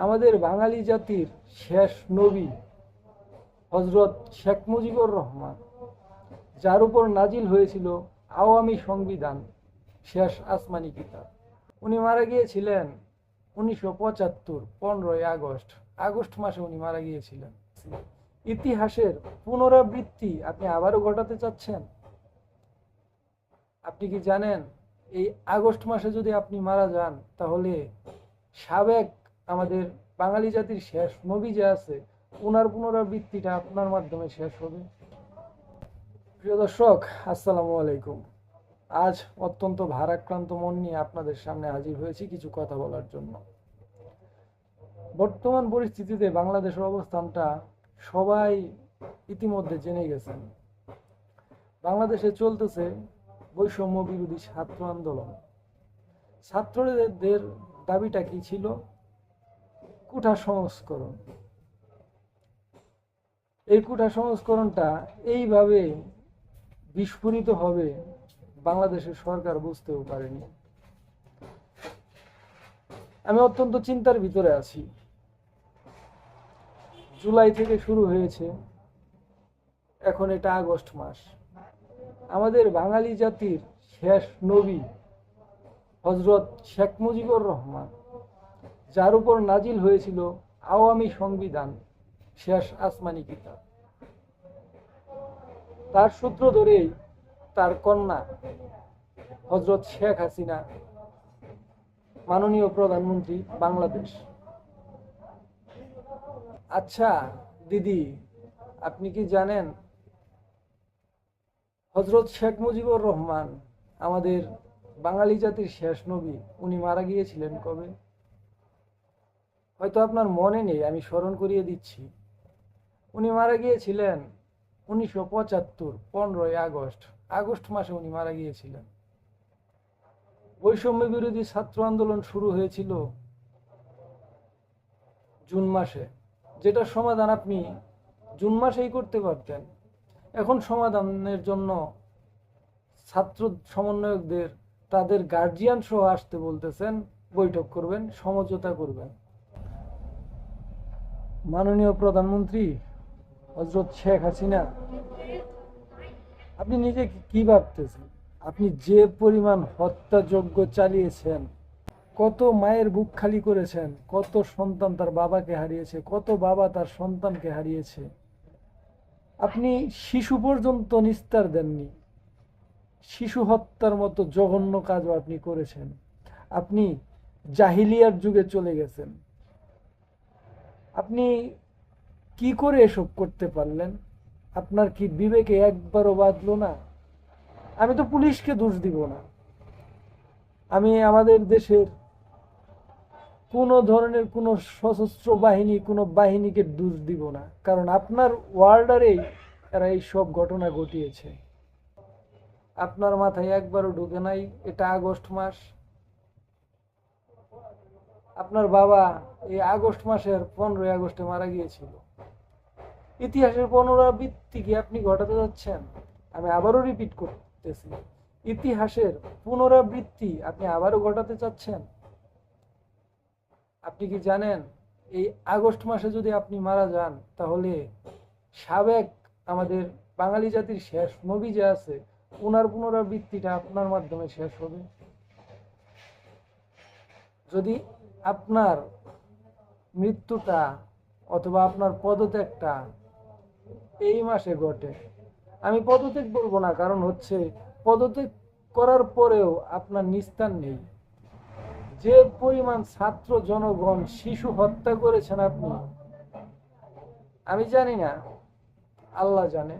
আমাদের বাঙালি জাতির শেষ নবী হজরত শেখ মুজিবুর রহমান, যার উপর নাজিল হয়েছিল আওয়ামী সংবিধান, শেষ আসমানি কিতাব। উনি মারা গিয়েছিলেন 1975 15ই আগস্ট। আগস্ট মাসে উনি মারা গিয়েছিলেন। ইতিহাসের পুনরাবৃত্তি আপনি আবারও ঘটাতে চাচ্ছেন? আপনি কি জানেন এই আগস্ট মাসে যদি আপনি মারা যান, তাহলে সাবেক আমাদের বাঙালি জাতির শেষ নবী যে আছে, ওনার পুনরাবৃত্তিটা আপনার মাধ্যমে শেষ হবে। প্রিয় দর্শক, আসসালামু আলাইকুম। আজ অত্যন্ত ভারাক্রান্ত মন নিয়ে আপনাদের সামনে হাজির হয়েছি কিছু কথা বলার জন্য। বর্তমান পরিস্থিতিতে বাংলাদেশের অবস্থানটা সবাই ইতিমধ্যে জেনে গেছেন। বাংলাদেশে চলতেছে বৈষম্য বিরোধী ছাত্র আন্দোলন। ছাত্রদের দাবিটা কি ছিল? কোটা সংস্করণ। এই কোটা সংস্করণটা এইভাবে বিস্ফোরিত হবে বাংলাদেশের সরকার বুঝতেও পারেনি। আমি অত্যন্ত চিন্তার ভিতরে আছি। জুলাই থেকে শুরু হয়েছে, এখন এটা আগস্ট মাস। আমাদের বাঙালি জাতির শেষ নবী হজরত শেখ মুজিবুর রহমান, যার উপর নাজিল হয়েছিল আওয়ামী সংবিধান, শেষ আসমানি কিতাব, তার সূত্র ধরেই তার কন্যা হজরত শেখ হাসিনা মাননীয় প্রধানমন্ত্রী বাংলাদেশ। আচ্ছা দিদি, আপনি কি জানেন হজরত শেখ মুজিবুর রহমান আমাদের বাঙালি জাতির শেষ নবী, উনি মারা গিয়েছিলেন কবে? হয়তো আপনার মনে নেই, আমি স্মরণ করিয়ে দিচ্ছি। উনি মারা গিয়েছিলেন 1975 15ই আগস্ট। আগস্ট মাসে উনি মারা গিয়েছিলেন। বৈষম্য বিরোধী ছাত্র আন্দোলন শুরু হয়েছিল জুন মাসে, যেটার সমাধান আপনি জুন মাসেই করতে পারতেন। এখন সমাধানের জন্য ছাত্র সমন্বয়কদের তাদের গার্জিয়ান সহ আসতে বলতেছেন, বৈঠক করবেন, সমঝোতা করবেন। মাননীয় প্রধানমন্ত্রী হজরত শেখ হাসিনা, আপনি নিজে কি ভাবতেছেন? আপনি যে পরিমাণ হত্যাযজ্ঞ চালিয়েছেন, কত মায়ের বুক খালি করেছেন, কত সন্তান তার বাবাকে হারিয়েছে, কত বাবা তার সন্তানকে হারিয়েছে। আপনি শিশু পর্যন্ত নিস্তার দেননি। শিশু হত্যার মতো জঘন্য কাজও আপনি করেছেন। আপনি জাহিলিয়ার যুগে চলে গেছেন। আপনি কি করে এসব করতে পারলেন? আপনার কি বিবেকে একবারও বাঁধলো না? আমি তো পুলিশকে দোষ দিব না, আমি আমাদের দেশের কোনো ধরনের কোনো সশস্ত্র বাহিনী, কোনো বাহিনীকে দোষ দিব না, কারণ আপনার ওয়ার্ডারেই এরা এই সব ঘটনা ঘটিয়েছে। আপনার মাথায় একবারও ঢুকে নাই এটা আগস্ট মাস? আপনার বাবা এই আগস্ট মাসের 15ই আগস্টে মারা গিয়েছিল। ইতিহাসের পুনরাবৃত্তি কি আপনি ঘটাতে যাচ্ছেন? আমি আবারও রিপিট করতেছি, ইতিহাসের পুনরাবৃত্তি আপনি আবারও ঘটাতে চাচ্ছেন? আপনি কি জানেন এই আগস্ট মাসে যদি আপনি মারা যান, তাহলে সাবেক আমাদের বাঙালি জাতির শেষ নবী যে আছে, ওনার পুনরাবৃত্তিটা আপনার মাধ্যমে শেষ হবে। যদি আপনার মৃত্যুটা অথবা আপনার পদত্যাগটা এই মাসে ঘটে, আমি পদত্যাগ বলবো না, কারণ হচ্ছে পদত্যাগ করার পরেও আপনার নিস্তার নেই। যে পরিমাণ ছাত্র জনগণ শিশু হত্যা করেছেন আপনি, আমি জানি না, আল্লাহ জানে।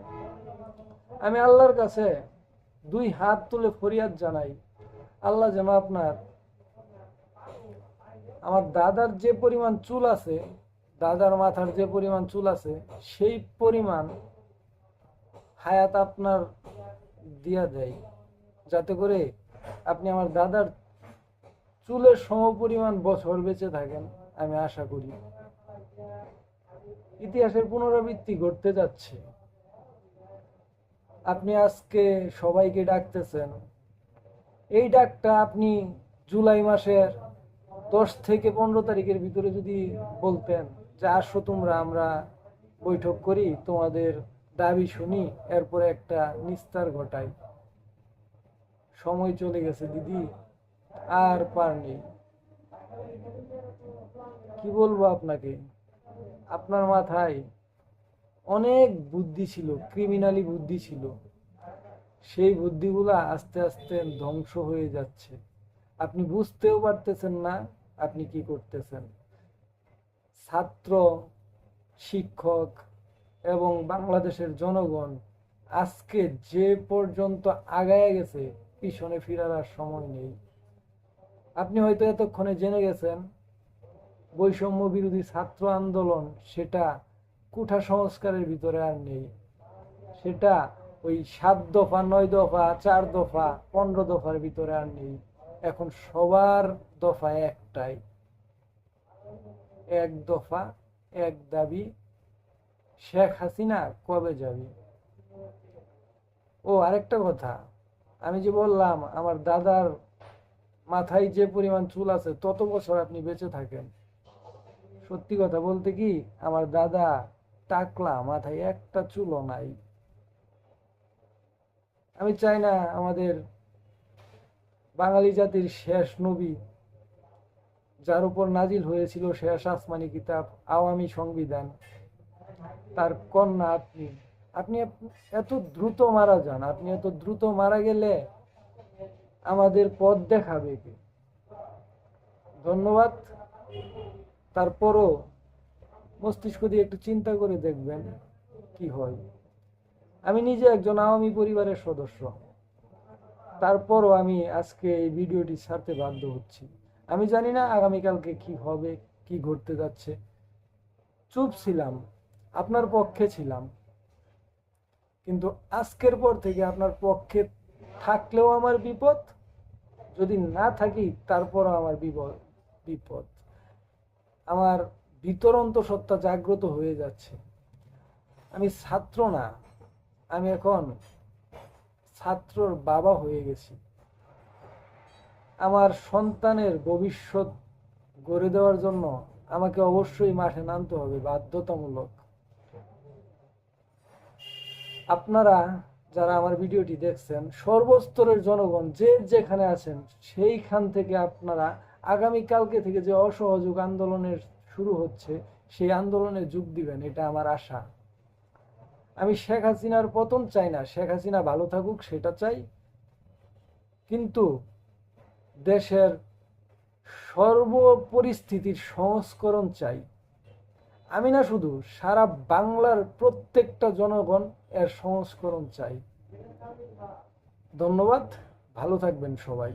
আমি আল্লাহর কাছে দুই হাত তুলে ফরিয়াদ জানাই, আল্লাহ যেন আপনার, আমার দাদার যে পরিমাণ চুল আছে, দাদার মাথার যে পরিমাণ চুল আছে, সেই পরিমাণ হায়াত আপনার দিয়া দেয়, যাতে করে আপনি আমার দাদার চুলের সমপরিমাণ বছর বেঁচে থাকেন, আমি আশা করি। ইতিহাসের পুনরাবৃত্তি ঘটতে যাচ্ছে। আপনি আজকে সবাইকে ডাকতেছেন, এই ডাকটা আপনি জুলাই মাসের 10 থেকে 15 তারিখের ভিতরে যদি বলতেন যে আসো তোমরা, আমরা বৈঠক করি, তোমাদের দাবি শুনি, এরপরে একটা নিস্তার ঘটাই। সময় চলে গেছে দিদি, আর পার নেই। কি বলবো আপনাকে, আপনার মাথায় অনেক বুদ্ধি ছিল, ক্রিমিনালি বুদ্ধি ছিল, সেই বুদ্ধিগুলা আস্তে আস্তে ধ্বংস হয়ে যাচ্ছে। আপনি বুঝতেও পারতেছেন না আপনি কি করতেছেন। ছাত্র, শিক্ষক এবং বাংলাদেশের জনগণ আজকে যে পর্যন্ত আগায় গেছে, পিছনে ফিরার আর সময় নেই। আপনি হয়তো এতক্ষণে জেনে গেছেন বৈষম্য বিরোধী ছাত্র আন্দোলন সেটা কুঠা সংস্কারের ভিতরে আর নেই, সেটা ওই 7 দফা, 9 দফা, 4 দফা, 15 দফার ভিতরে আর নেই। এখন সবার দফা একটাই, এক দফা এক দাবি, শেখ হাসিনা কবে যাবে। ও আরেকটা কথা, আমি যে বললাম আমার দাদার মাথায় যে পরিমাণ চুল আছে তত বছর আপনি বেঁচে থাকেন, সত্যি কথা বলতে কি আমার দাদা টাকলা, মাথায় একটা চুলও নাই। আমি চাই না আমাদের বাঙালি জাতির শেষ নবী, যার উপর নাজিল হয়েছিল শেষ আসমানি কিতাব আওয়ামী সংবিধান, তার কন্যা আপনি আপনি এত দ্রুত মারা যান। আপনি এত দ্রুত মারা গেলে আমাদের পথ দেখাবে কে? ধন্যবাদ। তারপরও মস্তিষ্ক দিয়ে একটু চিন্তা করে দেখবেন কি হয়। আমি নিজে একজন আওয়ামী পরিবারের সদস্য, তারপরও আমি আজকে এই ভিডিওটি ছাড়তে বাধ্য হচ্ছি। আমি জানি না আগামীকালকে কি হবে, কি ঘটতে যাচ্ছে। চুপ ছিলাম, আপনার পক্ষে ছিলাম, কিন্তু আজকের পর থেকে আপনার পক্ষে থাকলেও আমার বিপদ, যদি না থাকি তারপরও আমার বিপদ। আমার ভিতর অন্তঃসত্ত্বা জাগ্রত হয়ে যাচ্ছে। আমি ছাত্র না, আমি এখন ছাত্রর বাবা হয়ে গেছি। আমার সন্তানের ভবিষ্যৎ গড়ে দেওয়ার জন্য আমাকে অবশ্যই মাঠে নামতে হবে, বাধ্যতামূলক। আপনারা যারা আমার ভিডিওটি দেখছেন, সর্বস্তরের জনগণ যে যেখানে আছেন, সেইখান থেকে আপনারা আগামীকালকে থেকে যে অসহযোগ আন্দোলনের শুরু হচ্ছে, সেই আন্দোলনে যোগ দিবেন, এটা আমার আশা। আমি শেখ হাসিনার পতন চাই না, শেখ হাসিনা ভালো থাকুক সেটা চাই, কিন্তু দেশের সর্বপরিস্থিতির সংস্করণ চাই। আমি না, শুধু সারা বাংলার প্রত্যেকটা জনগণ এর সংস্করণ চাই। ধন্যবাদ, ভালো থাকবেন সবাই।